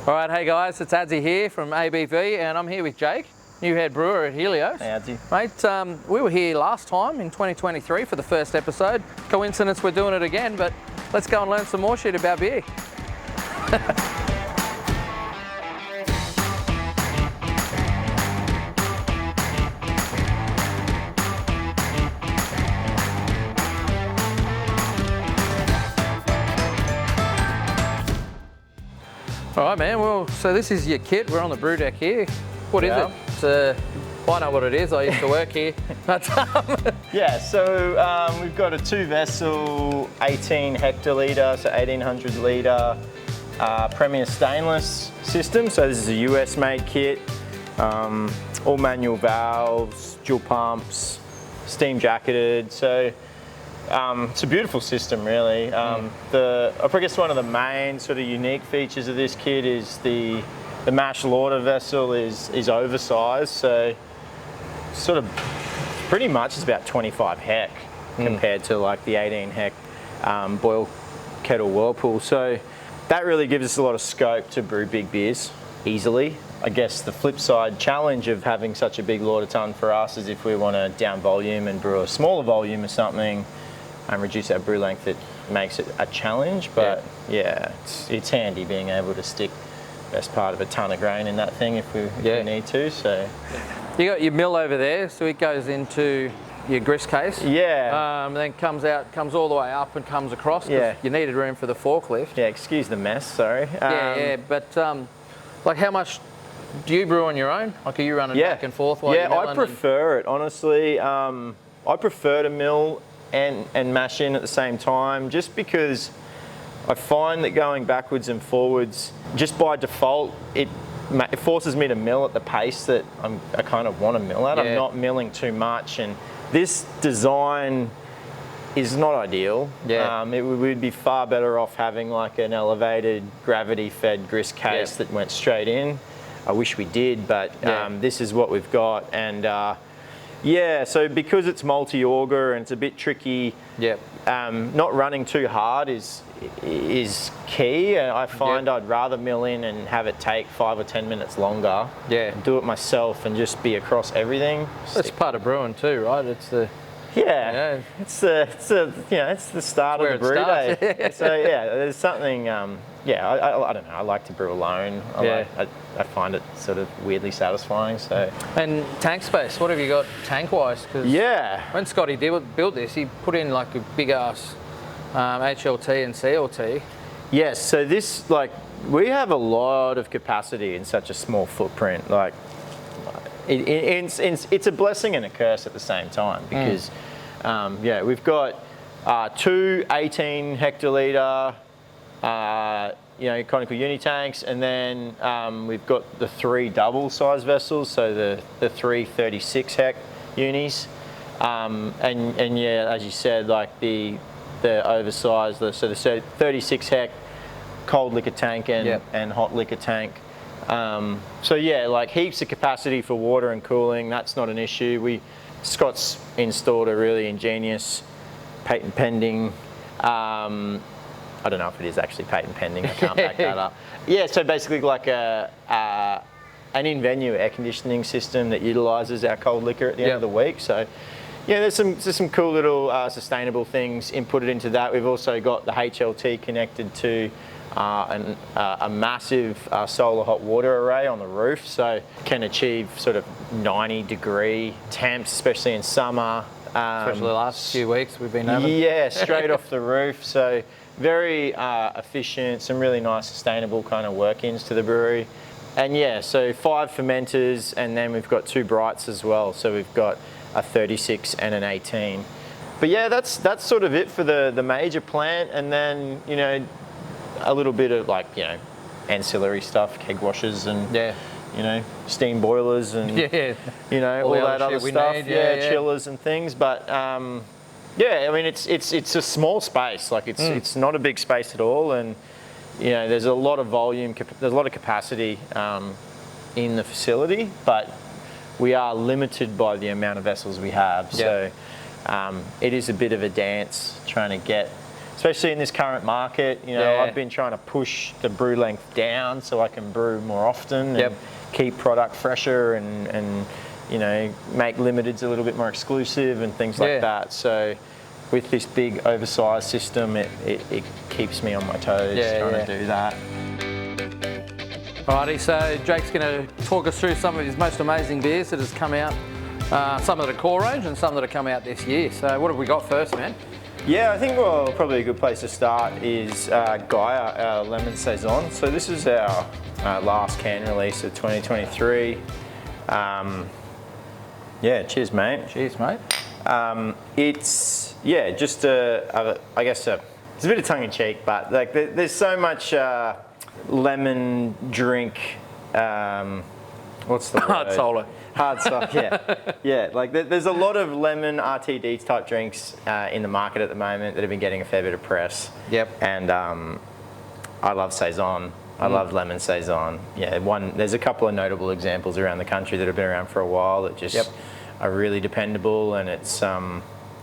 All right, hey guys, it's Adzi here from ABV, and I'm here with Jake, new head brewer at Helios. Hey Adzi. Mate, we were here last time in 2023 for the first episode. Coincidence we're doing it again, but let's go and learn some more shit about beer. All right, man. Well, so this is your kit. We're on the brew deck here. What is it? I know what it is. I used to work here. Yeah, so we've got a 2-vessel, 18 hectolitre, so 1800 litre Premier stainless system. So this is a US-made kit. All manual valves, dual pumps, steam jacketed. So it's a beautiful system, really. I guess one of the main sort of unique features of this kit is the mash lauter vessel is oversized, so sort of pretty much it's about 25 hec compared to like the 18 hec boil kettle whirlpool. So that really gives us a lot of scope to brew big beers easily. I guess the flip side challenge of having such a big lauter ton for us is if we want to down volume and brew a smaller volume or something and reduce our brew length, it makes it a challenge. But yeah, it's handy being able to stick best part of a ton of grain in that thing if we need to. So you got your mill over there, so it goes into your grist case. Yeah. Then comes all the way up and comes across. Yeah. You needed room for the forklift. Yeah. Excuse the mess. Sorry. But like, how much do you brew on your own? Like, are you running back and forth while you're milling? I prefer it, honestly. I prefer to mill and mash in at the same time, just because I find that going backwards and forwards, just by default, it forces me to mill at the pace that I kind of want to mill at. I'm not milling too much, and this design is not ideal. It would be far better off having like an elevated gravity-fed grist case that went straight in. I wish we did, but this is what we've got. And so because it's multi-auger and it's a bit tricky, not running too hard is key. I find I'd rather mill in and have it take 5 or 10 minutes longer. And do it myself and just be across everything. That's part of brewing too, right? It's the it's the start of the brew day. So there's something. I don't know. I like to brew alone. I find it sort of weirdly satisfying. So. And tank space. What have you got tank wise? Because when Scotty built this, he put in like a big ass HLT and CLT. Yes. So this, we have a lot of capacity in such a small footprint. Like, it's a blessing and a curse at the same time, because we've got 2 18 hectolitre conical uni tanks, and then we've got the 3 double size vessels, so the 3 36 hec unis, as you said, like the oversized, so the 36 hec cold liquor tank and hot liquor tank. Like heaps of capacity for water and cooling. That's not an issue. Scott's installed a really ingenious patent pending. I don't know if it is actually patent pending. I can't back that up. Yeah, so basically like an in-venue air conditioning system that utilises our cold liquor at the end of the week. So there's some cool little sustainable things inputted into that. We've also got the HLT connected to a massive solar hot water array on the roof, so can achieve sort of 90-degree temps, especially in summer. Especially the last few weeks we've been having. Yeah, straight off the roof. So very efficient, some really nice sustainable kind of work-ins to the brewery. And so 5 fermenters, and then we've got 2 brights as well. So we've got a 36 and an 18. But that's sort of it for the major plant, and then a little bit of ancillary stuff, keg washers and steam boilers and all that other stuff. Chillers and things. But I mean it's a small space. Like it's not a big space at all, and there's a lot of volume. There's a lot of capacity in the facility, but we are limited by the amount of vessels we have. So it is a bit of a dance trying to get especially in this current market. You know, I've been trying to push the brew length down so I can brew more often and keep product fresher and you know, make limiteds a little bit more exclusive and things like that. So with this big oversized system, it keeps me on my toes trying to do that. Alrighty, so Jake's going to talk us through some of his most amazing beers that has come out, some of the core range and some that have come out this year. So what have we got first, man? Yeah, I think probably a good place to start is Gaia, our lemon Saison. So this is our last can release of 2023. Yeah, cheers, mate. Cheers, mate. It's just I guess it's a bit of tongue in cheek, but like there's so much lemon drink. What's the word? Hard solo. Hard stuff, yeah. Like there's a lot of lemon RTDs type drinks in the market at the moment that have been getting a fair bit of press. Yep. And I love Saison. I love lemon Saison. Yeah, there's a couple of notable examples around the country that have been around for a while that just are really dependable, and it's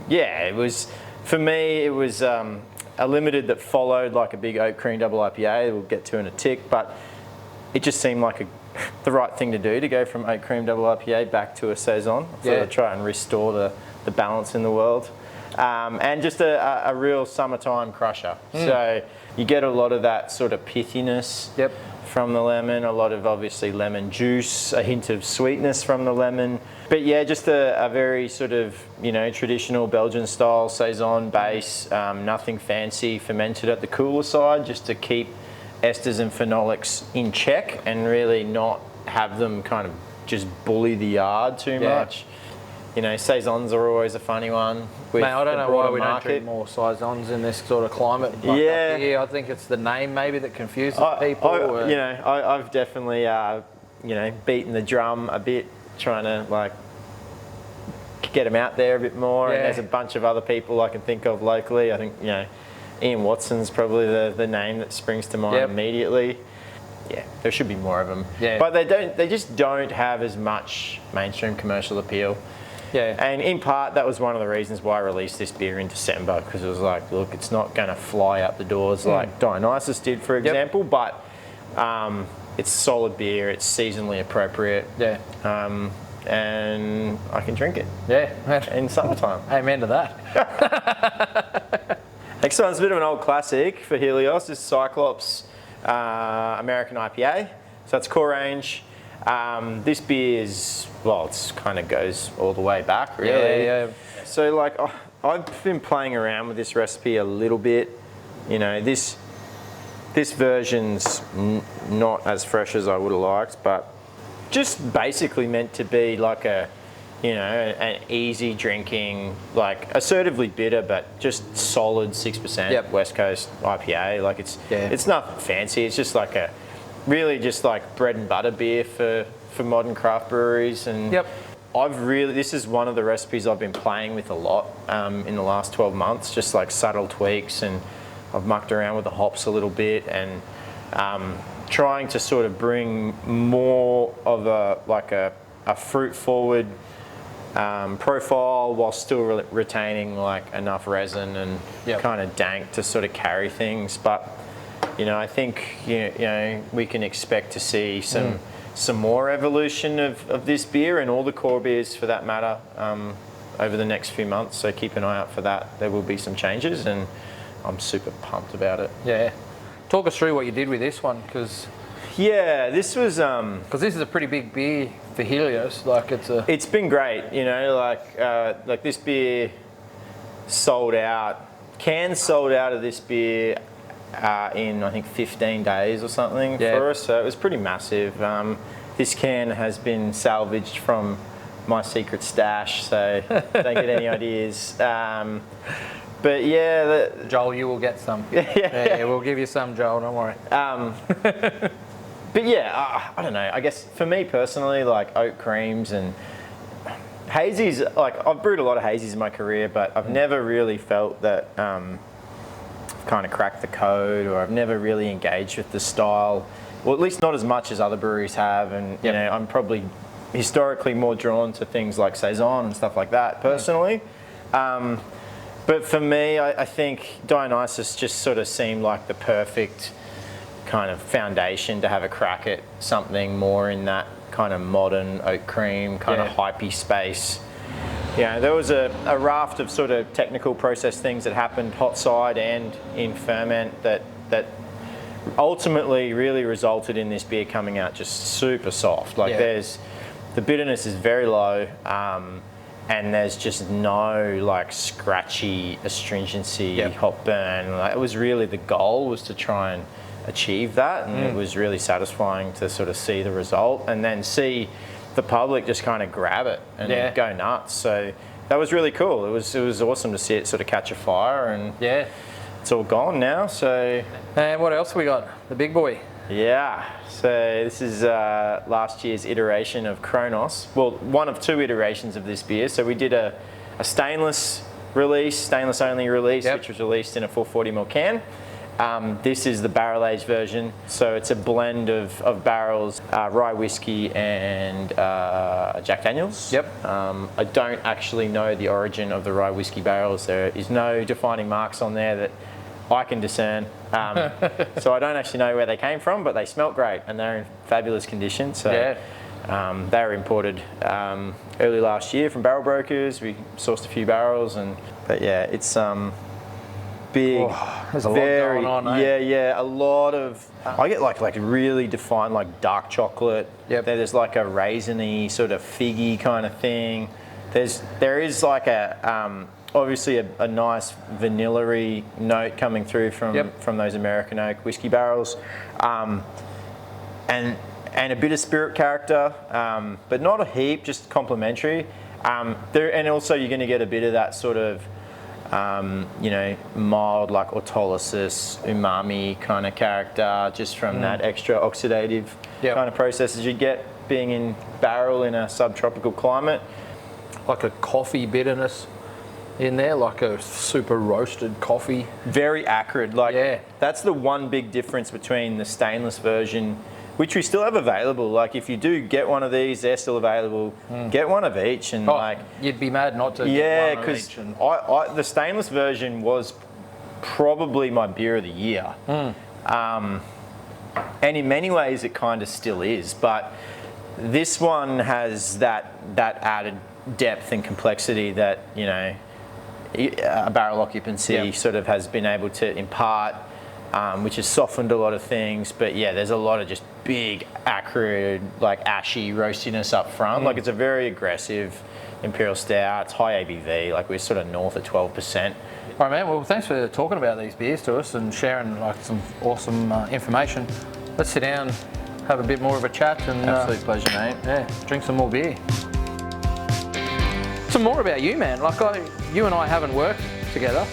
it was, for me, it was a limited that followed like a big oat cream double IPA we'll get to in a tick, but it just seemed like the right thing to do to go from oat cream double IPA back to a Saison. So to try and restore the balance in the world. And just a real summertime crusher. So you get a lot of that sort of pithiness from the lemon, a lot of obviously lemon juice, a hint of sweetness from the lemon. But yeah, just a very sort of, you know, traditional Belgian style Saison base, nothing fancy, fermented at the cooler side, just to keep esters and phenolics in check and really not have them kind of just bully the yard too much. You know, Saisons are always a funny one. Mate, I don't know why we don't drink more Saisons in this sort of climate. Like here, I think it's the name maybe that confuses people. I've definitely, beaten the drum a bit, trying to like get them out there a bit more. And there's a bunch of other people I can think of locally. I think, you know, Ian Watson's probably the name that springs to mind immediately. Yeah, there should be more of them. Yeah. But they just don't have as much mainstream commercial appeal. Yeah. And in part, that was one of the reasons why I released this beer in December, because it was like, look, it's not going to fly out the doors like Dionysus did, for example, but it's solid beer, it's seasonally appropriate. Yeah. And I can drink it. Yeah. In summertime. Amen to that. Next one's a bit of an old classic for Helios. This is Cyclops American IPA. So that's core range. This beer is, well, it's kind of goes all the way back, really. Yeah. So like, I've been playing around with this recipe a little bit. You know, this version's not as fresh as I would have liked, but just basically meant to be like an easy drinking, like assertively bitter, but just solid 6% West Coast IPA. Like it's nothing fancy. It's just like really just like bread and butter beer for modern craft breweries. And this is one of the recipes I've been playing with a lot in the last 12 months, just like subtle tweaks, and I've mucked around with the hops a little bit and trying to sort of bring more of a fruit forward profile while still retaining like enough resin and kind of dank to sort of carry things. But you know, I think we can expect to see some more evolution of this beer and all the core beers for that matter over the next few months. So keep an eye out for that. There will be some changes, and I'm super pumped about it. Yeah. Talk us through what you did with this one, because this was because this is a pretty big beer for Helios. Like it's been great. You know, like this beer sold out. Cans sold out of this beer in I think 15 days or something for us. So it was pretty massive. This can has been salvaged from my secret stash, so don't get any ideas. But yeah, Joel, you will get some. Yeah, we'll give you some, Joel. Don't worry. But yeah, I don't know. I guess for me personally, like oat creams and hazies, like I've brewed a lot of hazies in my career, but I've never really felt that kind of cracked the code, or I've never really engaged with the style, well, at least not as much as other breweries have. And you know, I'm probably historically more drawn to things like Saison and stuff like that personally. But for me, I think Dionysus just sort of seemed like the perfect kind of foundation to have a crack at something more in that kind of modern oat cream, kind of hypey space. Yeah, there was a raft of sort of technical process things that happened hot side and in ferment that ultimately really resulted in this beer coming out just super soft. Like the bitterness is very low, and there's just no like scratchy astringency, hop burn. Like, it was really, the goal was to try and achieve that, and it was really satisfying to sort of see the result and then see the public just kind of grab it and go nuts. So that was really cool. It was awesome to see it sort of catch a fire, and it's all gone now. So, and what else we got? The big boy. Yeah. So this is last year's iteration of Kronos. Well, one of two iterations of this beer. So we did a stainless release, stainless only release, which was released in a 440ml can. This is the barrel-aged version, so it's a blend of barrels, rye whiskey and Jack Daniels. I don't actually know the origin of the rye whiskey barrels. There is no defining marks on there that I can discern. So I don't actually know where they came from, but they smelt great and they're in fabulous condition. So they were imported early last year from barrel brokers. We sourced a few barrels, but yeah, it's big. There's a lot going on, a lot of. I get like really defined like dark chocolate. There's like a raisiny sort of figgy kind of thing. There is like a obviously a nice vanilla-y note coming through from those American oak whiskey barrels, and a bit of spirit character, but not a heap, just complementary. And also you're going to get a bit of that sort of mild like autolysis, umami kind of character, just from that extra oxidative kind of processes you get being in barrel in a subtropical climate. Like a coffee bitterness in there, like a super roasted coffee. Very acrid. That's the one big difference between the stainless version, which we still have available. Like if you do get one of these, they're still available. Get one of each, and you'd be mad not to. Get one of each. Because the stainless version was probably my beer of the year, and in many ways it kind of still is. But this one has that added depth and complexity that a barrel occupancy sort of has been able to impart. Which has softened a lot of things, but there's a lot of just big, acrid, like ashy roastiness up front. Like it's a very aggressive imperial stout. It's high ABV. Like we're sort of north of 12%. All right, man. Well, thanks for talking about these beers to us and sharing like some awesome information. Let's sit down, have a bit more of a chat, and absolute pleasure, mate. Yeah, drink some more beer. Some more about you, man. Like you and I haven't worked together,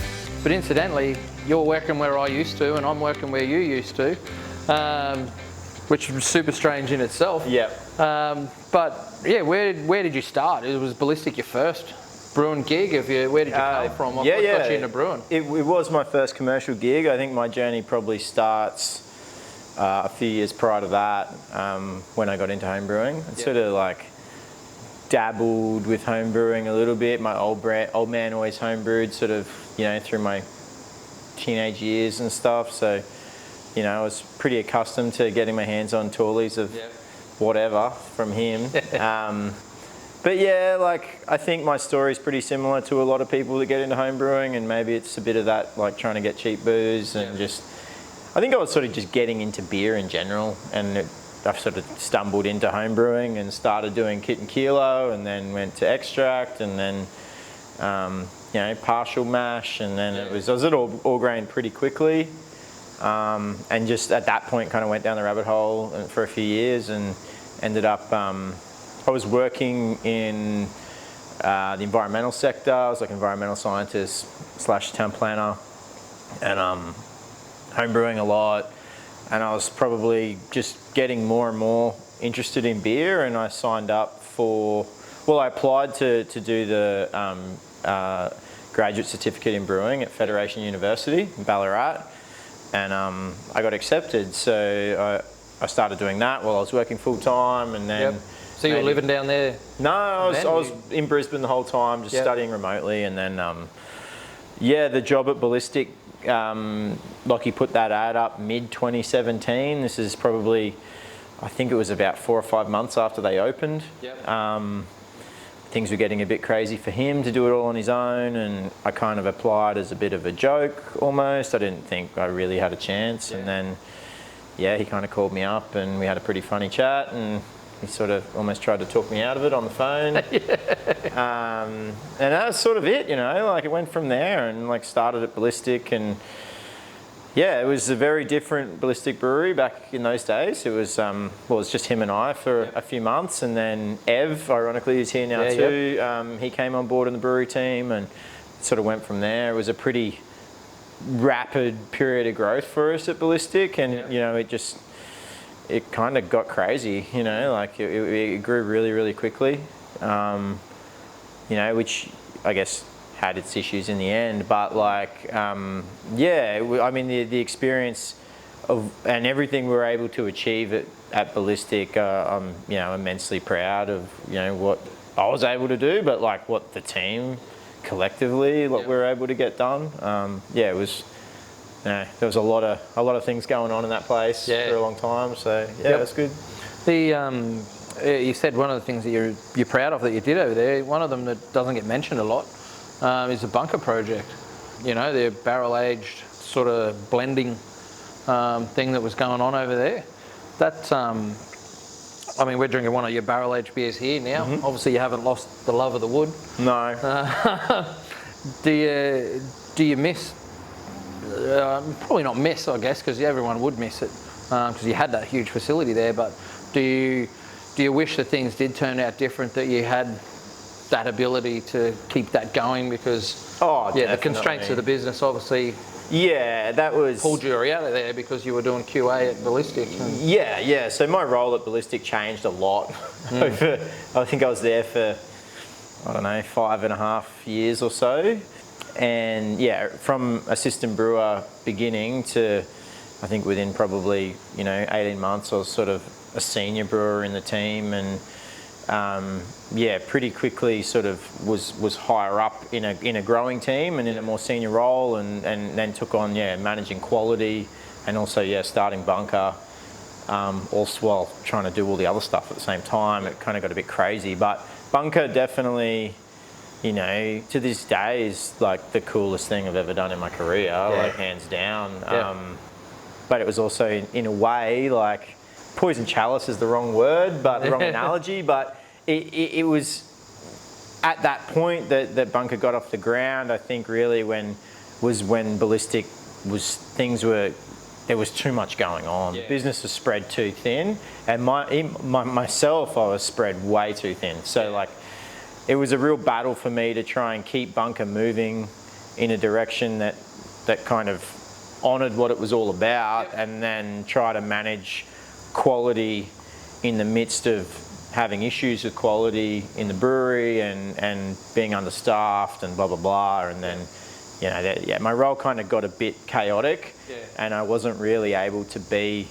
but incidentally, you're working where I used to, and I'm working where you used to, which was super strange in itself. But yeah, where did you start? It was Ballistic your first brewing gig. Where did you come from? What got you into brewing? It was my first commercial gig. I think my journey probably starts a few years prior to that, when I got into home brewing. I sort of like dabbled with home brewing a little bit. My old man always home brewed, sort of, through my teenage years and stuff. So, I was pretty accustomed to getting my hands on toolies of whatever from him. But yeah, like I think my story is pretty similar to a lot of people that get into home brewing, and maybe it's a bit of that, like trying to get cheap booze and I think I was sort of just getting into beer in general, and I've sort of stumbled into home brewing and started doing kit and kilo, and then went to extract, and then partial mash, and then I was at all grain pretty quickly, and just at that point kind of went down the rabbit hole for a few years, and ended up I was working in the environmental sector. I was like an environmental scientist / town planner, and home brewing a lot. And I was probably just getting more and more interested in beer, and I signed up I applied to do the graduate certificate in brewing at Federation University in Ballarat, and I got accepted. So I started doing that while I was working full time, and then. So you were living down there? No, I was in Brisbane the whole time, just studying remotely, and then Yeah, the job at Ballistic, Lockie put that ad up mid-2017. This is probably, I think it was about 4 or 5 months after they opened. Yep. Things were getting a bit crazy for him to do it all on his own, and I kind of applied as a bit of a joke almost. I didn't think I really had a chance. Yeah. And then, yeah, he kind of called me up and we had a pretty funny chat, and he sort of almost tried to talk me out of it on the phone. Yeah. And that was sort of it, you know, like it went from there, and like started at Ballistic. And yeah, it was a very different Ballistic brewery back in those days. It was, well, it was just him and I for a few months, and then Ev, ironically, is here now too. Yep. He came on board in the brewery team, and sort of went from there. It was a pretty rapid period of growth for us at Ballistic, and you know, it kind of got crazy, you know, like it grew really, really quickly, you know, which I guess had its issues in the end, but like, yeah, I mean, the experience of, and everything we were able to achieve at Ballistic, I'm, you know, immensely proud of, you know, what I was able to do, but like what the team collectively, what we were able to get done. Yeah, it was, there was a lot of things going on in that place for a long time, so yeah, that's good. You said one of the things that you're proud of that you did over there, one of them that doesn't get mentioned a lot, is the bunker project. You know, the barrel-aged sort of blending thing that was going on over there. That's, I mean, we're drinking one of your barrel-aged beers here now. Mm-hmm. Obviously, you haven't lost the love of the wood. No. Do you miss? Probably not miss, I guess, because everyone would miss it, because you had that huge facility there. But do you wish that things did turn out different, that you had that ability to keep that going? Because the constraints of the business obviously that was pulled you out of there because you were doing QA at Ballistic. Yeah. So my role at Ballistic changed a lot. Over, I think I was there for, I don't know, 5.5 years or so. And yeah, from assistant brewer beginning to, I think within probably, you know, 18 months, I was sort of a senior brewer in the team, and yeah, pretty quickly sort of was higher up in a growing team and in a more senior role, and then took on managing quality, and also starting bunker, also while trying to do all the other stuff at the same time. It kind of got a bit crazy, but bunker definitely, you know, to this day is like the coolest thing I've ever done in my career, like hands down. But it was also in a way like, poison chalice is the wrong word, but the wrong analogy, but it was at that point that bunker got off the ground. I think really when Ballistic there was too much going on. The business was spread too thin, and myself, I was spread way too thin. So like, it was a real battle for me to try and keep bunker moving in a direction that kind of honoured what it was all about, and then try to manage quality in the midst of having issues with quality in the brewery and being understaffed and blah blah blah. And then my role kind of got a bit chaotic, and I wasn't really able to be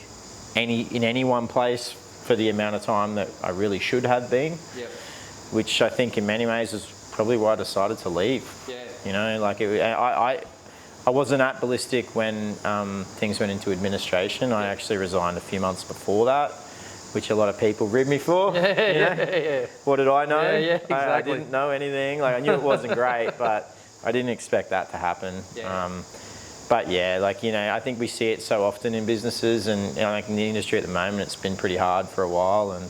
in any one place for the amount of time that I really should have been. Which I think in many ways is probably why I decided to leave. You know, like I wasn't at Ballistic when things went into administration. I actually resigned a few months before that, which a lot of people rib me for. What did I know? Exactly. I didn't know anything. Like, I knew it wasn't great, but I didn't expect that to happen. But yeah, like, you know, I think we see it so often in businesses, and you know, like in the industry at the moment, it's been pretty hard for a while. And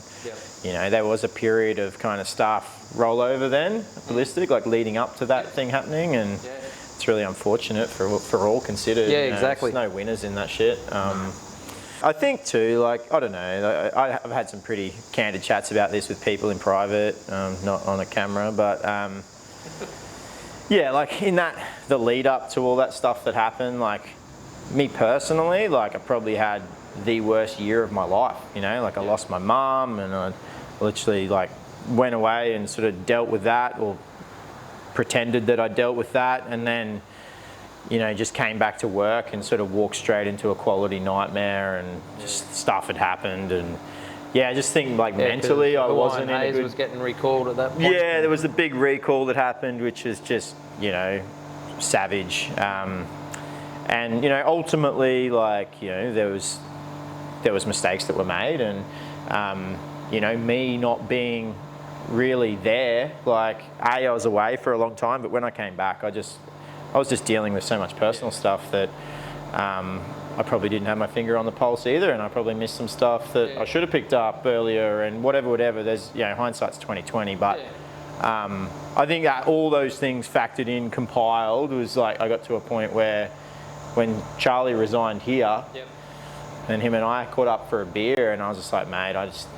you know, there was a period of kind of staff rollover then, Ballistic, like leading up to that thing happening, and it's really unfortunate for all considered. Exactly. There's no winners in that shit. I think too, like, I don't know, I've had some pretty candid chats about this with people in private, not on a camera, but yeah, like in the lead up to all that stuff that happened, like me personally, like I probably had the worst year of my life, you know, like I lost my mum, and I literally like went away and sort of dealt with that, or pretended that I dealt with that, and then, you know, just came back to work and sort of walked straight into a quality nightmare, and just stuff had happened. And yeah, I just think like mentally I wasn't in a good... was getting recalled at that point. Yeah, there was a big recall that happened, which is just, you know, savage. And ultimately, there was mistakes that were made, and me not being really there. I was away for a long time, but when I came back, I was just dealing with so much personal stuff that I probably didn't have my finger on the pulse either, and I probably missed some stuff that I should have picked up earlier, and whatever. There's hindsight's 20/20, but I think that all those things factored in, compiled, was I got to a point where when Charlie resigned here, and him and I caught up for a beer, and I was just like, mate, I just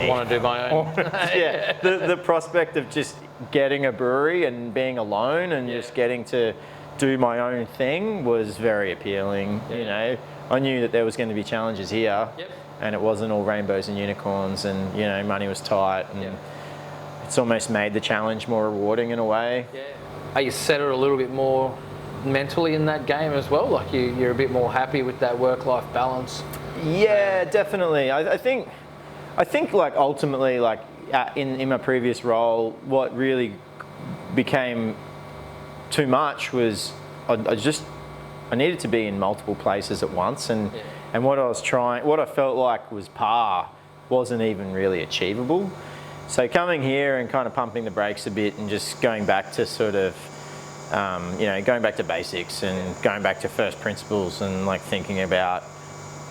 want to do my own. Yeah, the prospect of just getting a brewery and being alone and just getting to do my own thing was very appealing. I knew that there was going to be challenges here, and it wasn't all rainbows and unicorns, and money was tight, and it's almost made the challenge more rewarding in a way. Are you settled a little bit more mentally in that game as well? You're a bit more happy with that work-life balance? Yeah, definitely. I think ultimately, in my previous role, what really became too much was I needed to be in multiple places at once, and what I felt like was par wasn't even really achievable. So coming here and kind of pumping the brakes a bit and just going back to sort of going back to basics and going back to first principles and thinking about,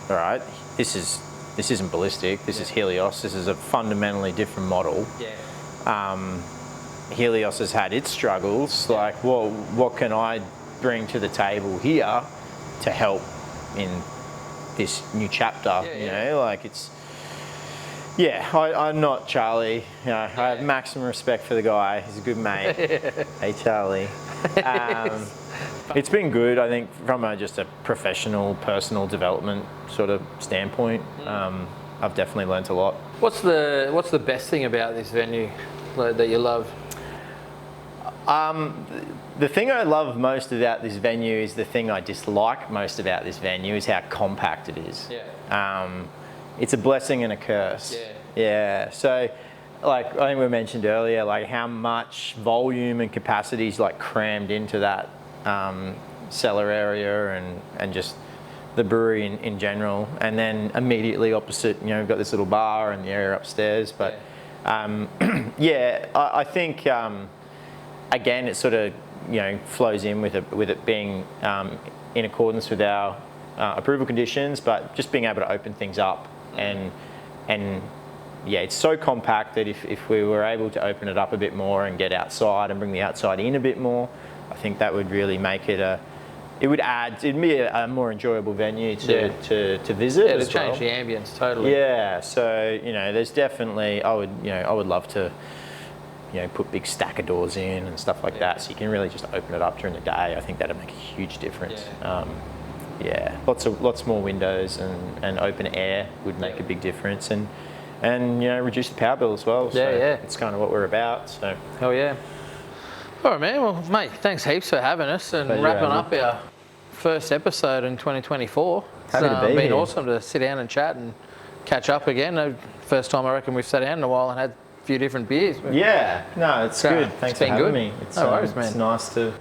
all right, this isn't Ballistic, this is Helios, this is a fundamentally different model. Helios has had its struggles, what can I bring to the table here to help in this new chapter? I'm not Charlie. I have maximum respect for the guy. He's a good mate. Hey, Charlie. It's been good, I think, from just a professional, personal development sort of standpoint. I've definitely learnt a lot. What's the best thing about this venue that you love? The thing I love most about this venue is the thing I dislike most about this venue is how compact it is. It's a blessing and a curse. So, I think we mentioned earlier, how much volume and capacity is crammed into that cellar area and just the brewery in general. And then immediately opposite, we've got this little bar and the area upstairs. But I think again, it sort of flows in with it being in accordance with our approval conditions, but just being able to open things up and it's so compact that if we were able to open it up a bit more and get outside and bring the outside in a bit more, I think that would really make it it'd be a more enjoyable venue to visit. To change the ambience totally. So there's definitely I would love to put big stacker doors in and stuff like that, so you can really just open it up during the day. I think that'd make a huge difference. Lots more windows and open air would make a big difference, and reduce the power bill as well. So it's kind of what we're about. So hell yeah. All right, man. Well, mate, thanks heaps for having us and wrapping up our first episode in 2024. Happy to be been here. Awesome to sit down and chat and catch up again. First time I reckon we've sat down in a while and had a few different beers. It's good. Thanks for having me. No worries, man. It's nice to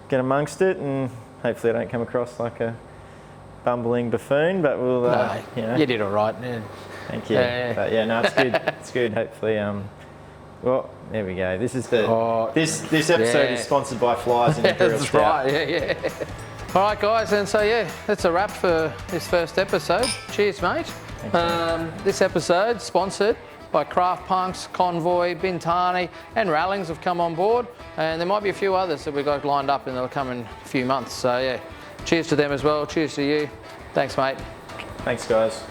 get amongst it, and hopefully I don't come across like a bumbling buffoon, but we'll you did all right, man. Thank you. But it's good. It's good. Hopefully, well, there we go. This is this episode is sponsored by Flyers and Imperial That's Stout. right. All right, guys, and so that's a wrap for this first episode. Cheers, mate. This episode sponsored by Craft Punks, Convoy, Bintani, and Rallings have come on board, and there might be a few others that we've got lined up in the coming few months. So cheers to them as well. Cheers to you. Thanks, mate. Thanks, guys.